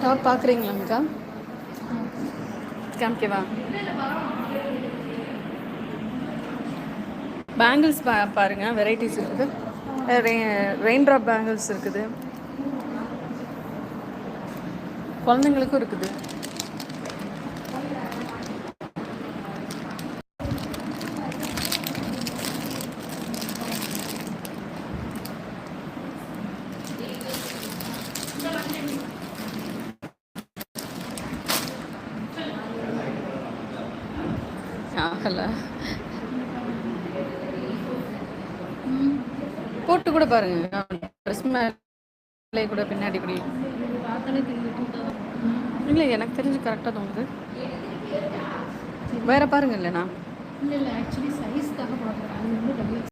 Top பார்க்குறீங்களாங்கக்கா? காமிக்கவா? Bangles பாருங்கள், varieties இருக்குது. Rain drop bangles இருக்குது, குழந்தைங்களுக்கும் இருக்குது. ஆகலை, போட்டு கூட பாருங்க, ட்ரெஸ் மேலே கூட பின்னாடி இப்படி இல்லை, எனக்கு தெரிஞ்சு கரெக்டாக தோணுது. வேற பாருங்க. இல்லைண்ணா இல்லை ஆக்சுவலி சைஸ்க்காக பார்க்குறேன். அது வந்து